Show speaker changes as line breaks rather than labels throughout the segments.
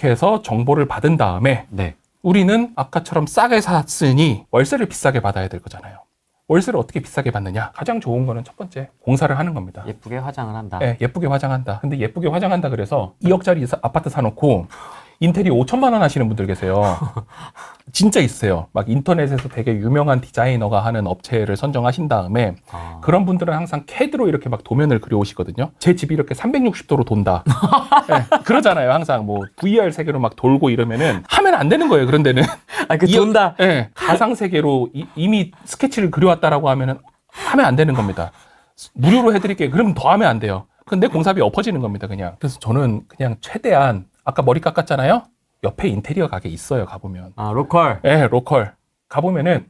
그렇게 해서 정보를 받은 다음에
네.
우리는 아까처럼 싸게 샀으니 월세를 비싸게 받아야 될 거잖아요. 월세를 어떻게 비싸게 받느냐? 가장 좋은 거는 첫 번째, 공사를 하는 겁니다.
예쁘게 화장을 한다.
네, 예쁘게 화장한다. 근데 예쁘게 화장한다 그래서 2억짜리 아파트 사놓고 인테리어 5천만 원 하시는 분들 계세요. 진짜 있어요. 막 인터넷에서 되게 유명한 디자이너가 하는 업체를 선정하신 다음에 그런 분들은 항상 CAD로 이렇게 막 도면을 그려오시거든요. 제 집이 이렇게 360도로 돈다. 네, 그러잖아요. 항상 뭐 VR 세계로 막 돌고 이러면은 하면 안 되는 거예요. 그런 데는.
돈다.
네, 가상 세계로 이미 스케치를 그려왔다라고 하면은 하면 안 되는 겁니다. 무료로 해드릴게요. 그러면 더 하면 안 돼요. 근데 공사비 엎어지는 겁니다, 그냥. 그래서 저는 그냥 최대한 아까 머리 깎았잖아요. 옆에 인테리어 가게 있어요, 가보면.
로컬.
네, 로컬. 가보면은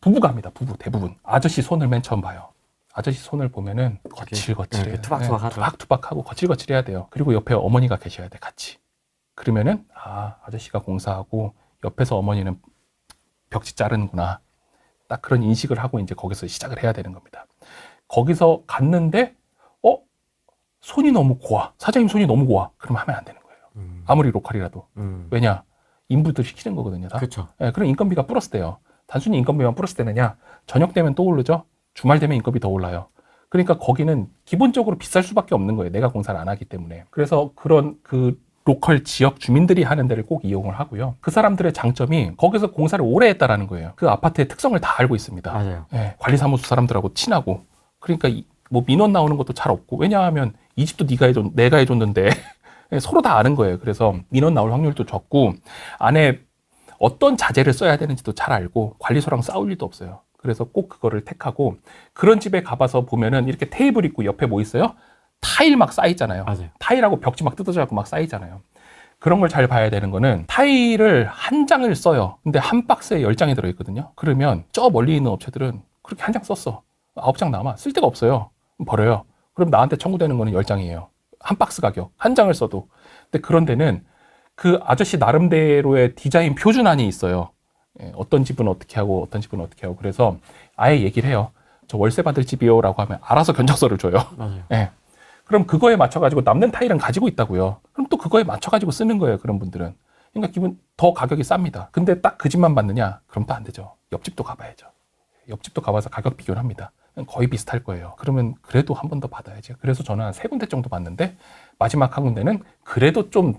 부부가 합니다, 부부 대부분. 아저씨 손을 맨 처음 봐요. 아저씨 손을 보면은 거칠거칠해요.
이렇게 투박투박하죠.
투박투박하고 거칠거칠해야 돼요. 그리고 옆에 어머니가 계셔야 돼, 같이. 그러면은 아저씨가 공사하고 옆에서 어머니는 벽지 자르는구나. 딱 그런 인식을 하고 이제 거기서 시작을 해야 되는 겁니다. 거기서 갔는데 손이 너무 고와. 사장님 손이 너무 고와. 그러면 하면 안 되는 거예요. 아무리 로컬이라도. 왜냐? 인부들 시키는 거거든요, 다.
그렇죠.
네, 그럼 인건비가 플러스 돼요. 단순히 인건비만 플러스 되느냐? 저녁 되면 또 오르죠? 주말 되면 인건비 더 올라요. 그러니까 거기는 기본적으로 비쌀 수밖에 없는 거예요. 내가 공사를 안 하기 때문에. 그래서 그런 로컬 지역 주민들이 하는 데를 꼭 이용을 하고요. 그 사람들의 장점이 거기서 공사를 오래 했다라는 거예요. 그 아파트의 특성을 다 알고 있습니다.
맞아요.
네, 관리사무소 사람들하고 친하고. 그러니까 뭐 민원 나오는 것도 잘 없고. 왜냐하면 이 집도 내가 해줬는데 서로 다 아는 거예요. 그래서 민원 나올 확률도 적고 안에 어떤 자재를 써야 되는지도 잘 알고 관리소랑 싸울 일도 없어요. 그래서 꼭 그거를 택하고 그런 집에 가봐서 보면은 이렇게 테이블 있고 옆에 뭐 있어요? 타일 막 쌓이잖아요.
맞아요.
타일하고 벽지 막 뜯어져갖고 막 쌓이잖아요. 그런 걸 잘 봐야 되는 거는 타일을 한 장을 써요. 근데 한 박스에 10장이 들어있거든요. 그러면 저 멀리 있는 업체들은 그렇게 한 장 썼어. 9장 남아. 쓸 데가 없어요. 버려요. 그럼 나한테 청구되는 거는 10장이에요. 한 박스 가격. 한 장을 써도. 근데 그런 데는 그 아저씨 나름대로의 디자인 표준안이 있어요. 어떤 집은 어떻게 하고 어떤 집은 어떻게 하고. 그래서 아예 얘기를 해요. 저 월세 받을 집이요 라고 하면 알아서 견적서를 줘요.
맞아요.
네. 그럼 그거에 맞춰가지고 남는 타일은 가지고 있다고요. 그럼 또 그거에 맞춰가지고 쓰는 거예요. 그런 분들은. 그러니까 기분 더 가격이 쌉니다. 근데 딱 그 집만 받느냐? 그럼 또 안 되죠. 옆집도 가봐야죠. 옆집도 가봐서 가격 비교를 합니다. 거의 비슷할 거예요. 그러면 그래도 한 번 더 받아야죠. 그래서 저는 한 3군데 정도 받는데 마지막 한 군데는 그래도 좀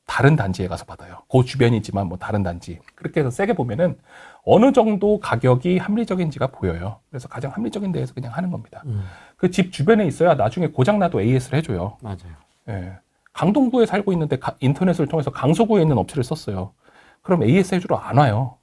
다른 단지에 가서 받아요. 그 주변이지만 뭐 다른 단지. 그렇게 해서 세게 보면은 어느 정도 가격이 합리적인지가 보여요. 그래서 가장 합리적인 데에서 그냥 하는 겁니다. 그 집 주변에 있어야 나중에 고장나도 AS를 해줘요.
맞아요.
예. 강동구에 살고 있는데 인터넷을 통해서 강서구에 있는 업체를 썼어요. 그럼 AS 해주러 안 와요.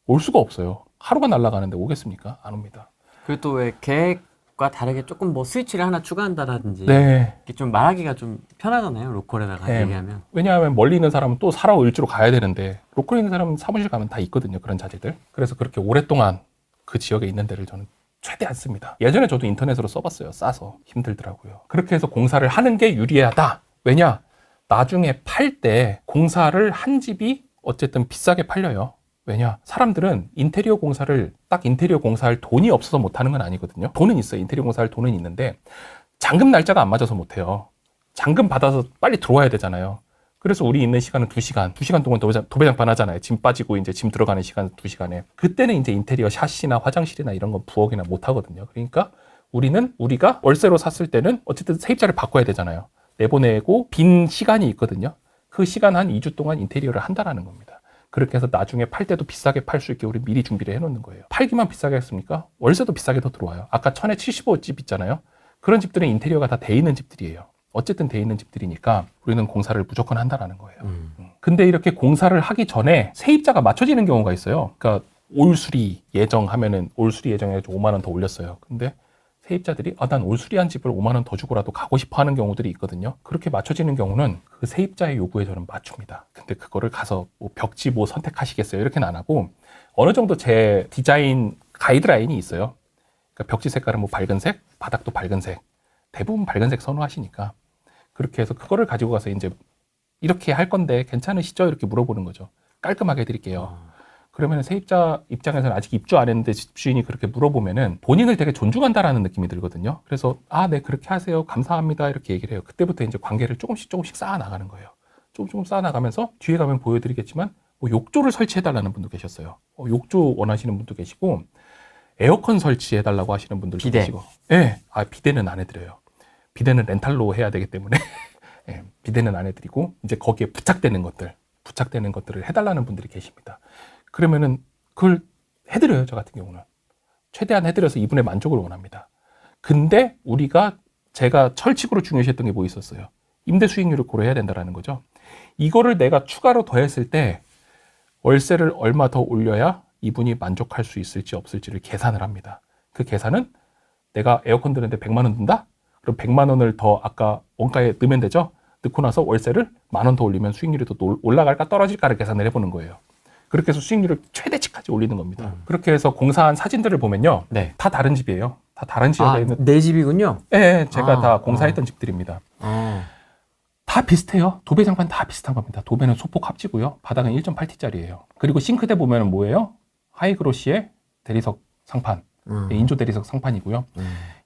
올 수가 없어요. 하루가 날아가는데 오겠습니까? 안 옵니다.
그리고 또 왜 계획과 다르게 조금 뭐 스위치를 하나 추가한다라든지
네.
이렇게 좀 말하기가 좀 편하잖아요. 로컬에다가
네.
얘기하면.
왜냐하면 멀리 있는 사람은 또 사러 일주로 가야 되는데 로컬에 있는 사람은 사무실 가면 다 있거든요. 그런 자재들. 그래서 그렇게 오랫동안 그 지역에 있는 데를 저는 최대한 씁니다. 예전에 저도 인터넷으로 써봤어요. 싸서 힘들더라고요. 그렇게 해서 공사를 하는 게 유리하다. 왜냐? 나중에 팔 때 공사를 한 집이 어쨌든 비싸게 팔려요. 왜냐? 사람들은 인테리어 공사를 딱 인테리어 공사할 돈이 없어서 못하는 건 아니거든요. 돈은 있어요. 인테리어 공사할 돈은 있는데 잔금 날짜가 안 맞아서 못해요. 잔금 받아서 빨리 들어와야 되잖아요. 그래서 우리 있는 시간은 2시간. 2시간 동안 도배장판 하잖아요. 짐 빠지고 이제 짐 들어가는 시간 2시간에. 그때는 이제 인테리어 샷이나 화장실이나 이런 건 부엌이나 못 하거든요. 그러니까 우리가 월세로 샀을 때는 어쨌든 세입자를 바꿔야 되잖아요. 내보내고 빈 시간이 있거든요. 그 시간 한 2주 동안 인테리어를 한다라는 겁니다. 그렇게 해서 나중에 팔 때도 비싸게 팔 수 있게 우리 미리 준비를 해놓는 거예요. 팔기만 비싸게 했습니까? 월세도 비싸게 더 들어와요. 아까 1075집 있잖아요. 그런 집들은 인테리어가 다 돼 있는 집들이에요. 어쨌든 돼 있는 집들이니까 우리는 공사를 무조건 한다라는 거예요. 근데 이렇게 공사를 하기 전에 세입자가 맞춰지는 경우가 있어요. 그러니까 올수리 예정하면은 올수리 예정해가지고 5만 원 더 올렸어요. 근데 세입자들이 난 올수리한 집을 5만 원 더 주고라도 가고 싶어 하는 경우들이 있거든요. 그렇게 맞춰지는 경우는 그 세입자의 요구에 저는 맞춥니다. 근데 그거를 가서 뭐 벽지 뭐 선택하시겠어요? 이렇게는 안 하고 어느 정도 제 디자인 가이드라인이 있어요. 그러니까 벽지 색깔은 뭐 밝은색, 바닥도 밝은색. 대부분 밝은색 선호하시니까 그렇게 해서 그거를 가지고 가서 이제 이렇게 할 건데 괜찮으시죠? 이렇게 물어보는 거죠. 깔끔하게 해드릴게요. 그러면 세입자 입장에서는 아직 입주 안 했는데 집주인이 그렇게 물어보면은 본인을 되게 존중한다라는 느낌이 들거든요. 그래서 네 그렇게 하세요. 감사합니다. 이렇게 얘기를 해요. 그때부터 이제 관계를 조금씩 쌓아 나가는 거예요. 조금 쌓아나가면서 뒤에 가면 보여드리겠지만 뭐 욕조를 설치해달라는 분도 계셨어요. 욕조 원하시는 분도 계시고 에어컨 설치해달라고 하시는 분들도
비대.
계시고. 네. 비대는 안 해드려요. 비대는 렌탈로 해야 되기 때문에 네, 비대는 안 해드리고 이제 거기에 부착되는 것들을 해달라는 분들이 계십니다. 그러면은 그걸 해드려요. 저 같은 경우는 최대한 해드려서 이분의 만족을 원합니다. 근데 제가 철칙으로 중요시했던 게 뭐 있었어요? 임대 수익률을 고려해야 된다는 거죠. 이거를 내가 추가로 더했을 때 월세를 얼마 더 올려야 이분이 만족할 수 있을지 없을지를 계산을 합니다. 그 계산은 내가 에어컨 드는데 100만 원 든다? 그럼 100만 원을 더 아까 원가에 넣으면 되죠? 넣고 나서 월세를 10,000원 더 올리면 수익률이 더 올라갈까 떨어질까를 계산을 해보는 거예요. 그렇게 해서 수익률을 최대치까지 올리는 겁니다. 그렇게 해서 공사한 사진들을 보면요.
네.
다 다른 집이에요. 다 다른 지역에 있는.
내 집이군요.
네, 제가 다 공사했던 집들입니다.
아.
다 비슷해요. 도배장판 다 비슷한 겁니다. 도배는 소폭 합지고요. 바닥은 1.8T짜리예요. 그리고 싱크대 보면은 뭐예요? 하이그로시의 대리석 상판, 인조 대리석 상판이고요.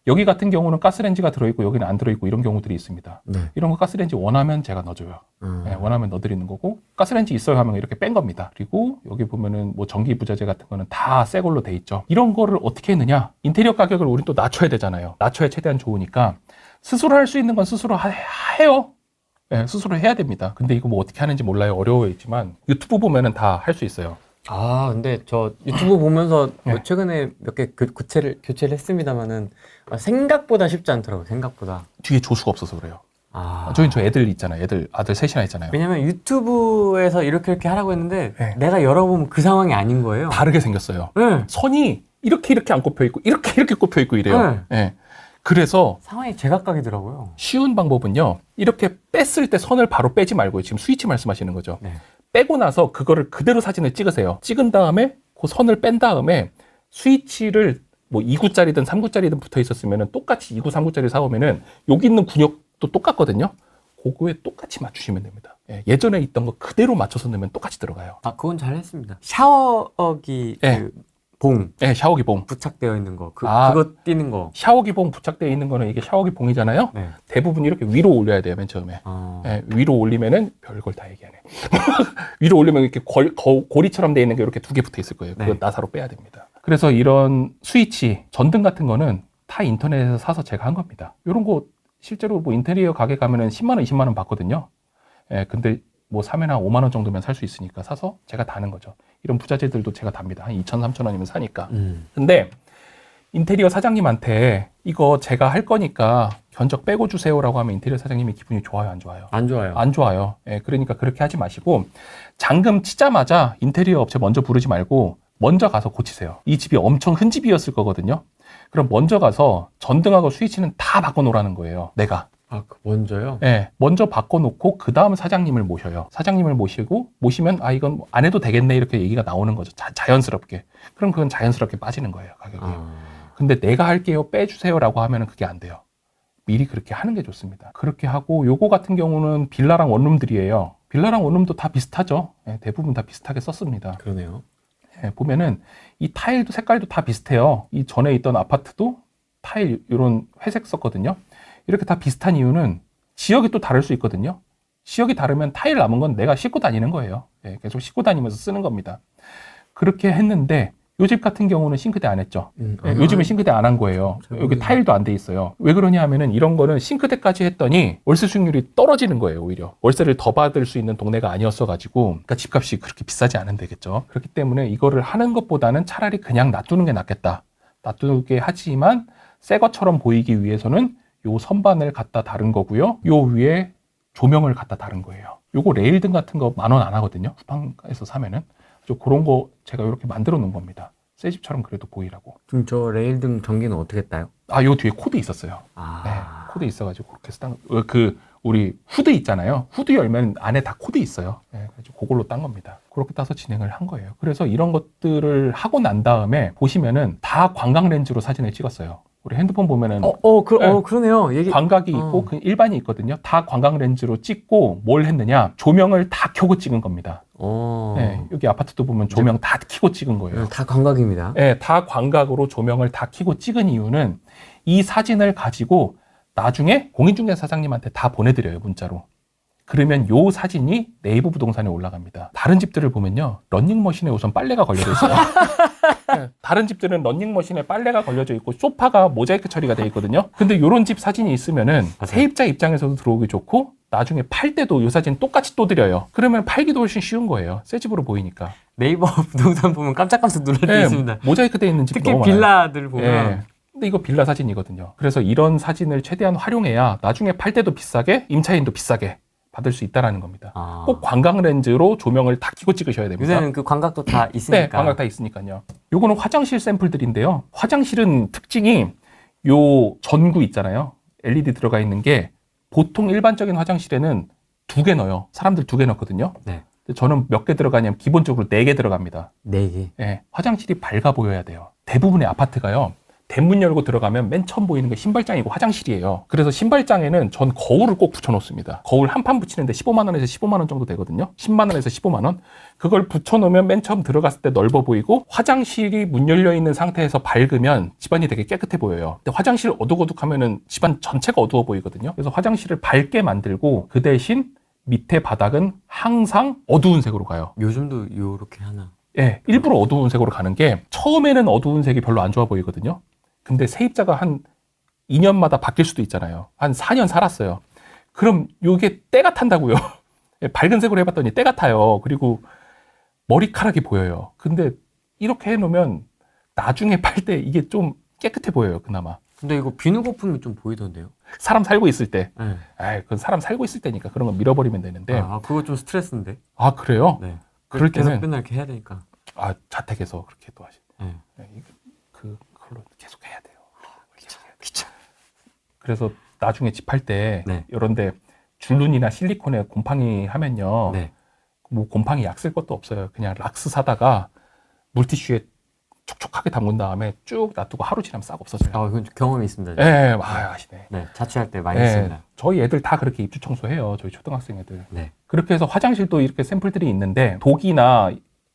여기 같은 경우는 가스레인지가 들어있고 여기는 안 들어있고 이런 경우들이 있습니다.
네.
이런 거 가스레인지 원하면 제가 넣어줘요. 네, 원하면 넣어드리는 거고 가스레인지 있어요 하면 이렇게 뺀 겁니다. 그리고 여기 보면은 뭐 전기 부자재 같은 거는 다 새 걸로 돼 있죠. 이런 거를 어떻게 했느냐? 인테리어 가격을 우리 또 낮춰야 되잖아요. 낮춰야 최대한 좋으니까 스스로 할 수 있는 건 스스로 해요. 네, 스스로 해야 됩니다. 근데 이거 뭐 어떻게 하는지 몰라요. 어려워했지만 유튜브 보면은 다 할 수 있어요.
근데 저 유튜브 보면서
네.
뭐 최근에 몇 개 교체를 했습니다만은 생각보다 쉽지 않더라고요. 생각보다.
뒤에 조수가 없어서 그래요. 저희 저 애들 있잖아요. 아들 셋이나 있잖아요.
왜냐면 유튜브에서 이렇게 하라고 했는데
네.
내가 열어보면 그 상황이 아닌 거예요.
다르게 생겼어요.
네.
선이 이렇게 안 꼽혀 있고 이렇게 꼽혀 있고 이래요.
네.
네. 그래서
상황이 제각각이더라고요.
쉬운 방법은요. 이렇게 뺐을 때 선을 바로 빼지 말고요. 지금 스위치 말씀하시는 거죠.
네.
빼고 나서 그거를 그대로 사진을 찍으세요. 찍은 다음에 그 선을 뺀 다음에 스위치를 뭐 2구짜리든 3구짜리든 붙어 있었으면 똑같이 2구, 3구짜리 사오면은 여기 있는 군역도 똑같거든요. 그거에 똑같이 맞추시면 됩니다. 예전에 있던 거 그대로 맞춰서 넣으면 똑같이 들어가요.
그건 잘 했습니다. 샤워기
네.
그 봉
네, 샤워기 봉.
부착되어 있는 거. 그거 띄는 거.
샤워기 봉 부착되어 있는 거는 이게 샤워기 봉이잖아요.
네.
대부분 이렇게 위로 올려야 돼요, 맨 처음에. 위로 올리면은 별걸 다 얘기하네. 위로 올리면 이렇게 고리처럼 돼 있는 게 이렇게 2개 붙어 있을 거예요. 그거
네.
나사로 빼야 됩니다. 그래서 이런 스위치, 전등 같은 거는 다 인터넷에서 사서 제가 한 겁니다. 이런 거 실제로 뭐 인테리어 가게 가면은 10만 원, 20만 원 받거든요. 근데 뭐 사면 한 5만 원 정도면 살 수 있으니까 사서 제가 다는 거죠. 이런 부자재들도 제가 답니다. 한 2천, 3천 원이면 사니까. 근데 인테리어 사장님한테 이거 제가 할 거니까 견적 빼고 주세요라고 하면 인테리어 사장님이 기분이 좋아요, 안 좋아요?
안 좋아요.
안 좋아요. 그러니까 그렇게 하지 마시고 잔금 치자마자 인테리어 업체 먼저 부르지 말고 먼저 가서 고치세요. 이 집이 엄청 큰 집이었을 거거든요. 그럼 먼저 가서 전등하고 스위치는 다 바꿔놓으라는 거예요. 내가.
먼저요?
네, 먼저 바꿔놓고 그 다음 사장님을 모셔요. 사장님을 모시면 이건 안 해도 되겠네 이렇게 얘기가 나오는 거죠. 자연스럽게. 그럼 그건 자연스럽게 빠지는 거예요, 가격이. 근데 내가 할게요, 빼주세요라고 하면은 그게 안 돼요. 미리 그렇게 하는 게 좋습니다. 그렇게 하고 요거 같은 경우는 빌라랑 원룸들이에요. 빌라랑 원룸도 다 비슷하죠. 대부분 다 비슷하게 썼습니다.
그러네요.
보면은 이 타일도 색깔도 다 비슷해요. 이 전에 있던 아파트도 타일 이런 회색 썼거든요. 이렇게 다 비슷한 이유는 지역이 또 다를 수 있거든요. 지역이 다르면 타일 남은 건 내가 싣고 다니는 거예요. 계속 싣고 다니면서 쓰는 겁니다. 그렇게 했는데 요 집 같은 경우는 싱크대 안 했죠. 요즘은 싱크대 안 한 거예요. 여기 타일도 안 돼 있어요. 왜 그러냐 하면은 이런 거는 싱크대까지 했더니 월세 수익률이 떨어지는 거예요, 오히려. 월세를 더 받을 수 있는 동네가 아니었어가지고. 그러니까 집값이 그렇게 비싸지 않은 데겠죠. 그렇기 때문에 이거를 하는 것보다는 차라리 그냥 놔두는 게 낫겠다. 놔두게 하지만 새 것처럼 보이기 위해서는 요 선반을 갖다 다른 거고요. 요 위에 조명을 갖다 다른 거예요. 요거 레일등 같은 거 10,000원 안 하거든요. 쿠팡에서 사면은. 그런 거 제가 이렇게 만들어 놓은 겁니다. 새 집처럼 그래도 보이라고.
그럼 저 레일등 전기는 어떻게 따요?
요 뒤에 코드 있었어요. 네, 코드 있어가지고 그렇게 해서 우리 후드 있잖아요. 후드 열면 안에 다 코드 있어요. 그래서 그걸로 딴 겁니다. 그렇게 따서 진행을 한 거예요. 그래서 이런 것들을 하고 난 다음에 보시면은 다 관광 렌즈로 사진을 찍었어요. 우리 핸드폰 보면은
그러네요.
광각이 있고 일반이 있거든요. 다 관광 렌즈로 찍고 뭘 했느냐? 조명을 다 켜고 찍은 겁니다. 여기 아파트도 보면 조명 다 켜고 찍은 거예요.
다 광각입니다.
다 광각으로 조명을 다 켜고 찍은 이유는 이 사진을 가지고 나중에 공인중개사 사장님한테 다 보내드려요, 문자로. 그러면 요 사진이 네이버 부동산에 올라갑니다. 다른 집들을 보면요. 러닝머신에 우선 빨래가 걸려져 있어요. 네, 다른 집들은 러닝머신에 빨래가 걸려져 있고 소파가 모자이크 처리가 돼 있거든요. 근데 요런 집 사진이 있으면은 세입자 입장에서도 들어오기 좋고 나중에 팔 때도 요 사진 똑같이 또 드려요. 그러면 팔기도 훨씬 쉬운 거예요. 새 집으로 보이니까.
네이버 부동산 보면 깜짝깜짝 놀랄 때
네,
있습니다.
모자이크 돼 있는 집
특히
너무 많아요.
빌라들 보면
네. 근데 이거 빌라 사진이거든요. 그래서 이런 사진을 최대한 활용해야 나중에 팔 때도 비싸게, 임차인도 비싸게 받을 수 있다라는 겁니다.
아.
꼭 관광 렌즈로 조명을 다 켜고 찍으셔야 됩니다.
요새는 그 광각도 다 있으니까.
네, 광각 다 있으니까요. 요거는 화장실 샘플들인데요. 화장실은 특징이 요 전구 있잖아요. LED 들어가 있는 게 보통 일반적인 화장실에는 2개 넣어요. 사람들 2개 넣거든요.
네.
근데 저는 몇 개 들어가냐면 기본적으로 4개 들어갑니다.
4개.
네, 화장실이 밝아 보여야 돼요. 대부분의 아파트가요. 대문 열고 들어가면 맨 처음 보이는 게 신발장이고 화장실이에요. 그래서 신발장에는 전 거울을 꼭 붙여놓습니다. 거울 한 판 붙이는데 15만 원에서 15만 원 정도 되거든요. 10만 원에서 15만 원. 그걸 붙여놓으면 맨 처음 들어갔을 때 넓어 보이고 화장실이 문 열려 있는 상태에서 밝으면 집안이 되게 깨끗해 보여요. 근데 화장실 어둑어둑하면은 집안 전체가 어두워 보이거든요. 그래서 화장실을 밝게 만들고 그 대신 밑에 바닥은 항상 어두운 색으로 가요.
요즘도 요렇게 하나.
예, 일부러 어두운 색으로 가는 게 처음에는 어두운 색이 별로 안 좋아 보이거든요. 근데 세입자가 한 2년마다 바뀔 수도 있잖아요. 한 4년 살았어요. 그럼 이게 때가 탄다고요. 밝은 색으로 해봤더니 때가 타요. 그리고 머리카락이 보여요. 근데 이렇게 해놓으면 나중에 팔 때 이게 좀 깨끗해 보여요. 그나마.
근데 이거 비누 거품이 좀 보이던데요?
사람 살고 있을 때.
네.
에이, 그건 사람 살고 있을 때니까 그런 거 밀어버리면 되는데.
아, 그거 좀 스트레스인데?
아, 그래요?
네.
그럴
계속
때는.
맨날 이렇게 해야 되니까.
아, 자택에서 그렇게 또 하시.
네.
그걸로 계속 해야 돼요. 귀찮아. 그래서 나중에 집 할 때
네.
이런데 줄눈이나 실리콘에 곰팡이 하면요.
네.
뭐 곰팡이 약 쓸 것도 없어요. 그냥 락스 사다가 물티슈에 촉촉하게 담근 다음에 쭉 놔두고 하루 지나면 싹 없어져요.
아, 이건 경험이 있습니다.
예, 아시네.
네. 자취할 때 많이
예,
했습니다.
저희 애들 다 그렇게 입주 청소해요. 저희 초등학생 애들.
네.
그렇게 해서 화장실도 이렇게 샘플들이 있는데 독이나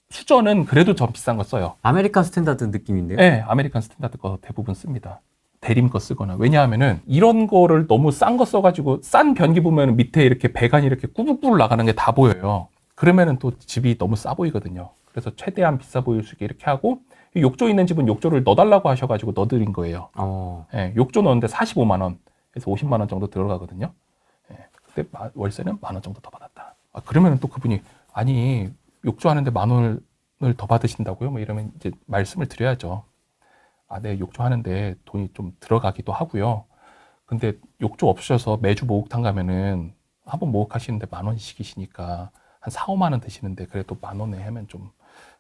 수저는 그래도 좀 비싼 거 써요.
아메리칸 스탠다드 느낌인데요?
네, 아메리칸 스탠다드 거 대부분 씁니다. 대림 거 쓰거나. 왜냐하면은 이런 거를 너무 싼 거 써가지고 싼 변기 보면 밑에 이렇게 배관이 이렇게 꾸불꾸불 나가는 게 다 보여요. 그러면은 또 집이 너무 싸 보이거든요. 그래서 최대한 비싸 보일 수 있게 이렇게 하고 욕조 있는 집은 욕조를 넣어달라고 하셔가지고 넣어드린 거예요. 네, 욕조 넣었는데 45만 원, 그래서 50만 원 정도 들어가거든요. 네, 근데 월세는 1만 원 정도 더 받았다. 아, 그러면은 또 그분이 아니 욕조 하는데 1만 원을 더 받으신다고요? 뭐 이러면 이제 말씀을 드려야죠. 아, 네, 욕조 하는데 돈이 좀 들어가기도 하고요. 근데 욕조 없으셔서 매주 목욕탕 가면은 한번 목욕하시는데 1만 원씩이시니까 한 4, 5만 원 드시는데 그래도 1만 원에 하면 좀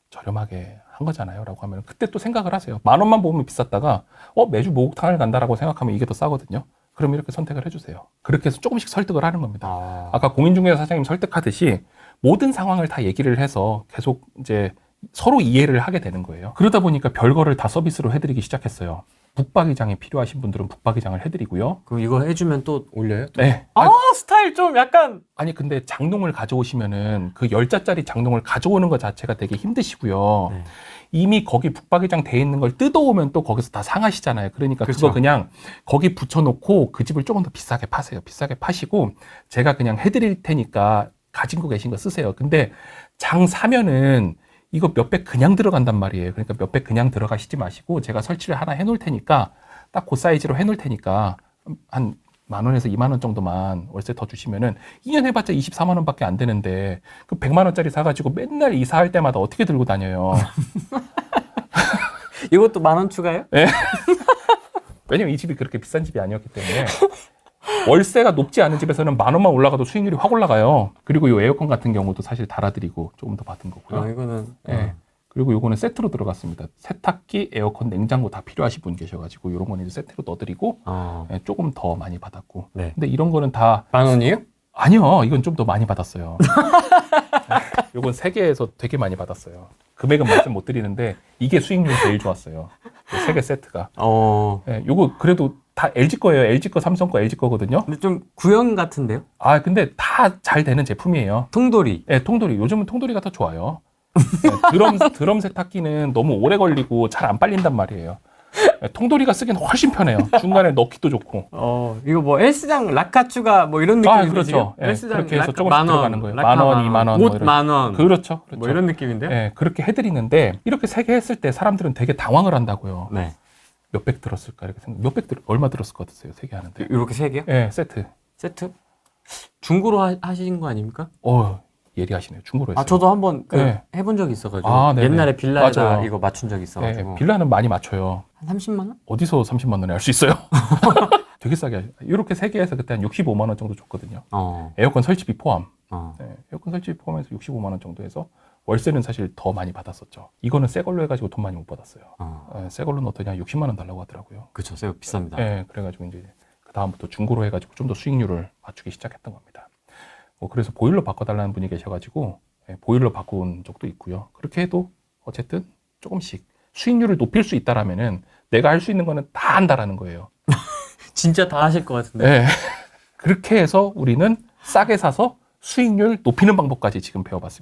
저렴하게 한 거잖아요. 라고 하면 그때 또 생각을 하세요. 1만 원만 보면 비쌌다가 매주 목욕탕을 간다라고 생각하면 이게 더 싸거든요. 그럼 이렇게 선택을 해주세요. 그렇게 해서 조금씩 설득을 하는 겁니다. 아까 공인중개사 사장님 설득하듯이 모든 상황을 다 얘기를 해서 계속 이제 서로 이해를 하게 되는 거예요. 그러다 보니까 별거를 다 서비스로 해드리기 시작했어요. 북박이장이 필요하신 분들은 북박이장을 해드리고요.
그럼 이거 해주면 또 올려요?
네.
스타일 좀 약간.
아니 근데 장롱을 가져오시면은 그 10자짜리 장롱을 가져오는 것 자체가 되게 힘드시고요.
네.
이미 거기 북박이장 돼 있는 걸 뜯어오면 또 거기서 다 상하시잖아요. 그러니까
그렇죠.
그거 그냥 거기 붙여놓고 그 집을 조금 더 비싸게 파세요. 비싸게 파시고 제가 그냥 해드릴 테니까 가지고 계신 거 쓰세요. 근데 장 사면은 이거 몇백 그냥 들어간단 말이에요. 그러니까 몇백 그냥 들어가시지 마시고 제가 설치를 하나 해놓을 테니까 딱 그 사이즈로 해놓을 테니까 한 1만 원에서 2만 원 정도만 월세 더 주시면은 2년 해봤자 24만 원밖에 안 되는데 그 100만 원짜리 사가지고 맨날 이사할 때마다 어떻게 들고 다녀요.
이것도 10,000원 추가요?
네. 왜냐면 이 집이 그렇게 비싼 집이 아니었기 때문에 월세가 높지 않은 집에서는 1만 원만 올라가도 수익률이 확 올라가요. 그리고 이 에어컨 같은 경우도 사실 달아드리고 조금 더 받은 거고요.
이거는.
네. 그리고 요거는 세트로 들어갔습니다. 세탁기, 에어컨, 냉장고 다 필요하신 분 계셔가지고 이런 거는 이제 세트로 넣어드리고 네, 조금 더 많이 받았고.
네.
근데 이런 거는 다
10,000원이에요?
아니요, 이건 좀 더 많이 받았어요. 요건 3개에서 되게 많이 받았어요. 금액은 말씀 못 드리는데 이게 수익률이 제일 좋았어요. 3개 세트가. 네, 요거 그래도 다 LG 거예요. LG 거, 삼성 거, LG 거거든요.
근데 좀 구형 같은데요?
아, 근데 다 잘 되는 제품이에요.
통돌이.
네, 통돌이. 요즘은 통돌이가 더 좋아요. 네, 드럼 세탁기는 너무 오래 걸리고 잘 안 빨린단 말이에요. 통돌이가 쓰기는 훨씬 편해요. 중간에 넣기도 좋고.
이거 뭐 헬스장 라카 추가 뭐 이런 느낌인데
그렇죠.
지금? 헬스장
그렇게 해서
라카
조금씩
만 원,
들어가는 거예요.
라카
10,000원, 20,000원.
옷 10,000원.
그렇죠.
뭐 이런 느낌인데요?
그렇게 해드리는데 이렇게 세 개 했을 때 사람들은 되게 당황을 한다고요.
네.
몇백 들었을까 이렇게 생각. 얼마 들었을 것 같으세요? 세 개 하는데.
이렇게 세 개요?
네, 세트.
세트? 중고로 하신 거 아닙니까?
예리하시네요. 중고로 했어요.
저도 한번
네.
해본 적이 있어가지고
네네.
옛날에 빌라에다
맞아요.
이거 맞춘 적이 있어가지고
네, 빌라는 많이 맞춰요.
한 30만 원?
어디서 30만 원에 할 수 있어요? 되게 싸게 하죠. 이렇게 세 개에서 그때 한 65만 원 정도 줬거든요. 에어컨 설치비 포함. 네, 에어컨 설치비 포함해서 65만 원 정도 해서 월세는 사실 더 많이 받았었죠. 이거는 새 걸로 해가지고 돈 많이 못 받았어요. 새 걸로는 어떠냐 60만 원 달라고 하더라고요.
그쵸, 새우 비쌉니다.
네, 그래가지고 이제 그 다음부터 중고로 해가지고 좀 더 수익률을 맞추기 시작했던 겁니다. 그래서 보일러 바꿔달라는 분이 계셔가지고 보일러 바꾼 적도 있고요. 그렇게 해도 어쨌든 조금씩 수익률을 높일 수 있다라면은 내가 할 수 있는 거는 다 한다라는 거예요.
진짜 다 하실 것 같은데.
네. 그렇게 해서 우리는 싸게 사서 수익률 높이는 방법까지 지금 배워봤습니다.